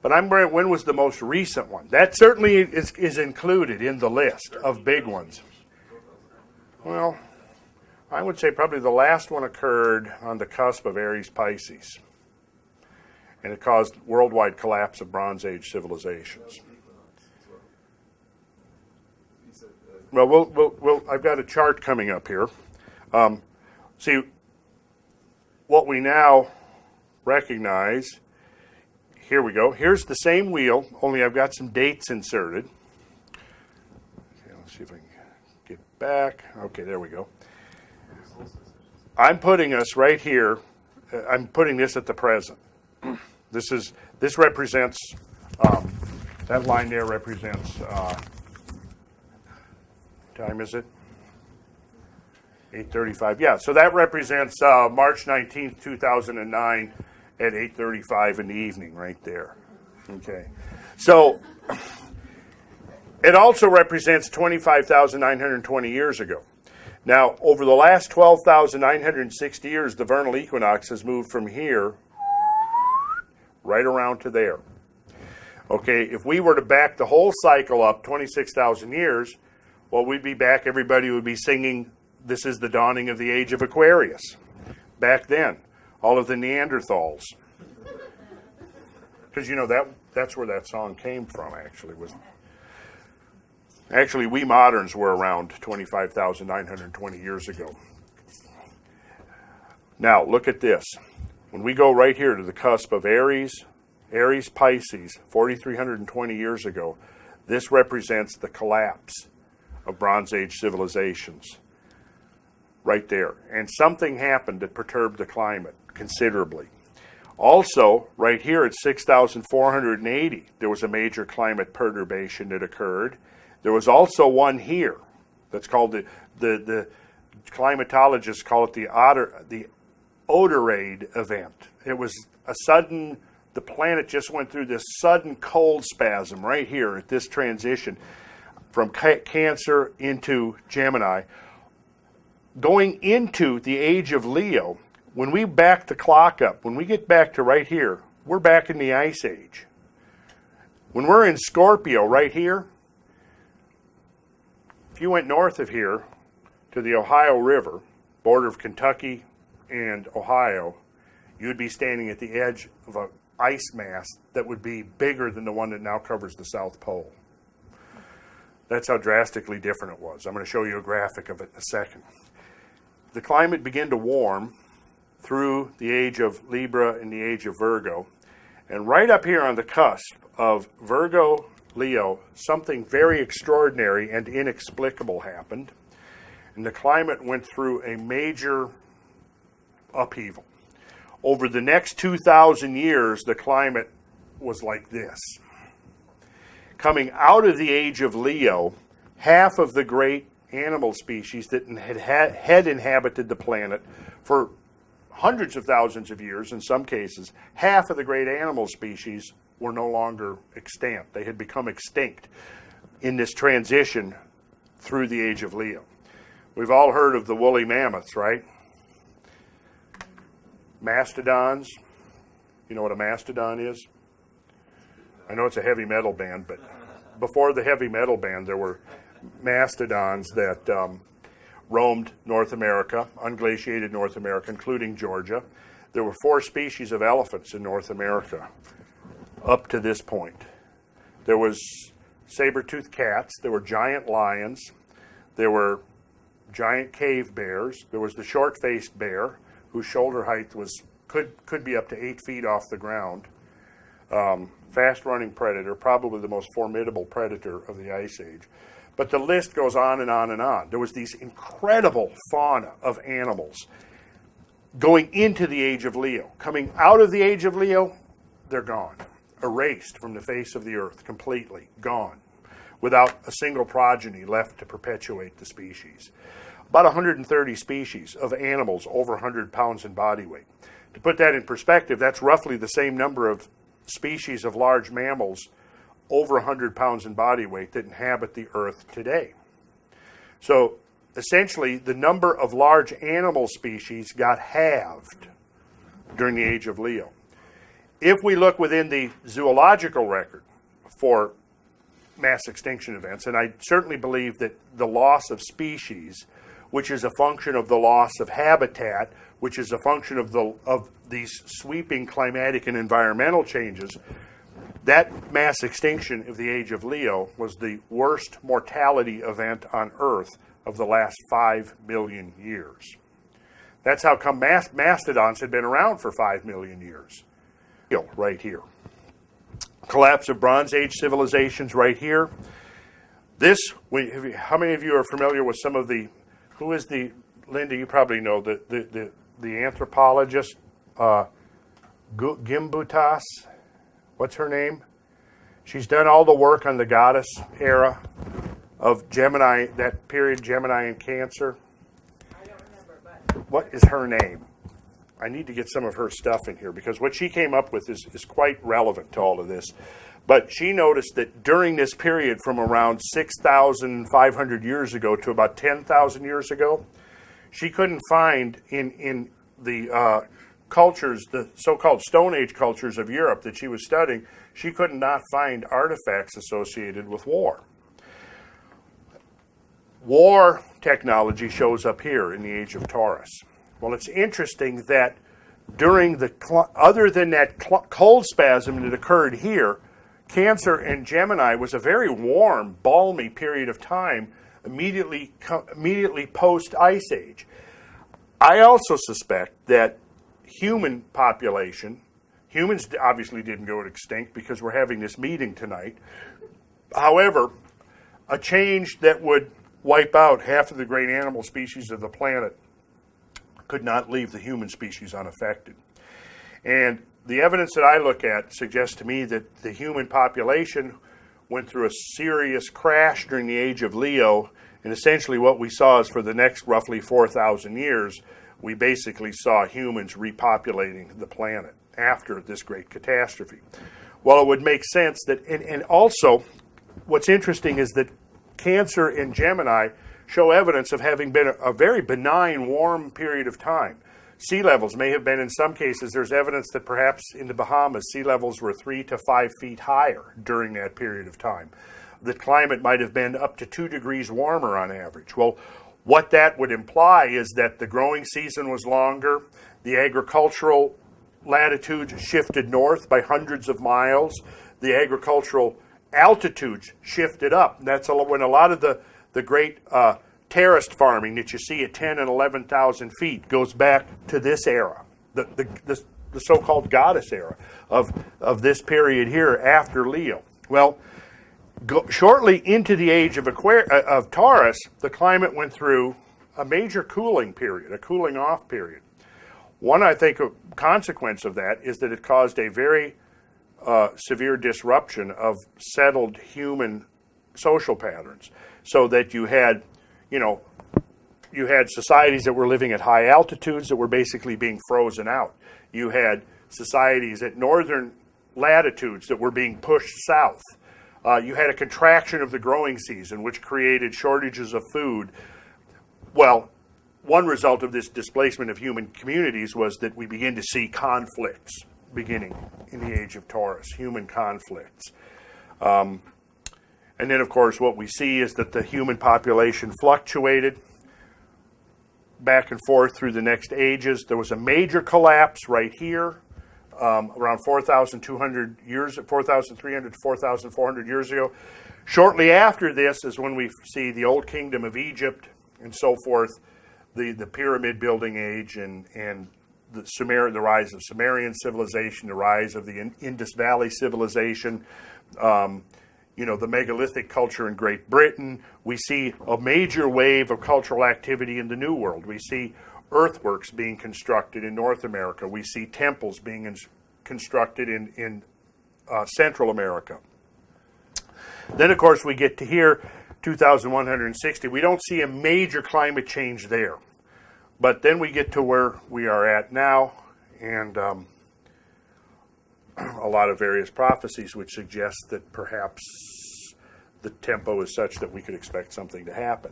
But when was the most recent one? That certainly is included in the list of big ones. Well, I would say probably the last one occurred on the cusp of Aries Pisces. And it caused worldwide collapse of Bronze Age civilizations. Well, I've got a chart coming up here. See, what we now recognize, here we go. Here's the same wheel, only I've got some dates inserted. Okay, let's see if I can get back. Okay, there we go. I'm putting us right here. I'm putting this at the present. This represents, that line there represents, time is it? 8:35. Yeah, so that represents March 19th, 2009 at 8:35 in the evening right there. Okay. So it also represents 25,920 years ago. Now, over the last 12,960 years, the vernal equinox has moved from here right around to there. Okay, if we were to back the whole cycle up 26,000 years, well, we'd be back, everybody would be singing, "This is the dawning of the age of Aquarius." Back then, all of the Neanderthals. Because, you know, that's where that song came from, actually. Actually, we moderns were around 25,920 years ago. Now, look at this. When we go right here to the cusp of Aries Pisces, 4,320 years ago, this represents the collapse of Bronze Age civilizations. Right there. And something happened that perturbed the climate considerably. Also, right here at 6,480, there was a major climate perturbation that occurred. There was also one here that's called the climatologists call it the Odorade event. It was a sudden, the planet just went through this sudden cold spasm right here at this transition from Cancer into Gemini. Going into the age of Leo, when we back the clock up, when we get back to right here, we're back in the Ice Age. When we're in Scorpio right here, if you went north of here to the Ohio River, border of Kentucky and Ohio, you'd be standing at the edge of an ice mass that would be bigger than the one that now covers the South Pole. That's how drastically different it was. I'm going to show you a graphic of it in a second. The climate began to warm through the age of Libra and the age of Virgo. And right up here on the cusp of Virgo, Leo, something very extraordinary and inexplicable happened. And the climate went through a major upheaval. Over the next 2,000 years, the climate was like this. Coming out of the age of Leo, half of the great animal species that had inhabited the planet for hundreds of thousands of years, in some cases, half of the great animal species were no longer extant. They had become extinct in this transition through the age of Leo. We've all heard of the woolly mammoths, right? Mastodons. You know what a mastodon is? I know it's a heavy metal band, but before the heavy metal band, there were mastodons that roamed North America, unglaciated North America, including Georgia. There were 4 species of elephants in North America up to this point. There was saber-toothed cats, there were giant lions, there were giant cave bears, there was the short-faced bear, whose shoulder height could be up to 8 feet off the ground. Fast-running predator, probably the most formidable predator of the Ice Age. But the list goes on and on and on. There was these incredible fauna of animals going into the age of Leo. Coming out of the age of Leo, they're gone. Erased from the face of the earth, completely gone, without a single progeny left to perpetuate the species. About 130 species of animals over 100 pounds in body weight. To put that in perspective, that's roughly the same number of species of large mammals over 100 pounds in body weight that inhabit the earth today. So essentially, the number of large animal species got halved during the age of Leo. if we look within the zoological record for mass extinction events, and I certainly believe that the loss of species, which is a function of the loss of habitat, which is a function of these sweeping climatic and environmental changes, that mass extinction of the age of Leo was the worst mortality event on Earth of the last 5 million years. That's how come mastodons had been around for 5 million years. Right here. Collapse of Bronze Age civilizations right here. How many of you are familiar with some of the, who is the, Linda, you probably know, the anthropologist, Gimbutas, what's her name? She's done all the work on the goddess era of Gemini, that period, Gemini and Cancer. I don't remember, but... What is her name? I need to get some of her stuff in here because what she came up with is quite relevant to all of this. But she noticed that during this period from around 6,500 years ago to about 10,000 years ago, she couldn't find in the cultures, the so-called Stone Age cultures of Europe that she was studying, she could not find artifacts associated with war. War technology shows up here in the age of Taurus. Well, it's interesting that during the, other than that cold spasm that occurred here, Cancer and Gemini was a very warm, balmy period of time immediately post-Ice Age. I also suspect that human population, humans obviously didn't go extinct because we're having this meeting tonight. However, a change that would wipe out half of the great animal species of the planet could not leave the human species unaffected. And the evidence that I look at suggests to me that the human population went through a serious crash during the age of Leo, and essentially what we saw is for the next roughly 4,000 years, we basically saw humans repopulating the planet after this great catastrophe. Well, it would make sense that, and also what's interesting is that Cancer and Gemini show evidence of having been a very benign, warm period of time. Sea levels may have been, in some cases, there's evidence that perhaps in the Bahamas, sea levels were 3 to 5 feet higher during that period of time. The climate might have been up to 2 degrees warmer on average. Well, what that would imply is that the growing season was longer, the agricultural latitudes shifted north by hundreds of miles, the agricultural altitudes shifted up. That's when a lot of the great terraced farming that you see at 10 and 11,000 feet goes back to this era, the so-called goddess era of this period here after Leo. Well, shortly into the age of Taurus, the climate went through a major cooling period, a cooling off period. One, I think, consequence of that is that it caused a very severe disruption of settled human social patterns, so that you had societies that were living at high altitudes that were basically being frozen out. You had societies at northern latitudes that were being pushed south. You had a contraction of the growing season, which created shortages of food. Well, one result of this displacement of human communities was that we begin to see conflicts beginning in the age of Taurus, human conflicts. And then, of course, what we see is that the human population fluctuated back and forth through the next ages. There was a major collapse right here, around 4,300 to 4,400 years ago. Shortly after this is when we see the Old Kingdom of Egypt and so forth, the pyramid building age and the rise of Sumerian civilization, the rise of the Indus Valley civilization, the megalithic culture in Great Britain. We see a major wave of cultural activity in the New World. We see earthworks being constructed in North America. We see temples being constructed in Central America. Then, of course, we get to here, 2,160. We don't see a major climate change there. But then we get to where we are at now, and a lot of various prophecies which suggest that perhaps the tempo is such that we could expect something to happen.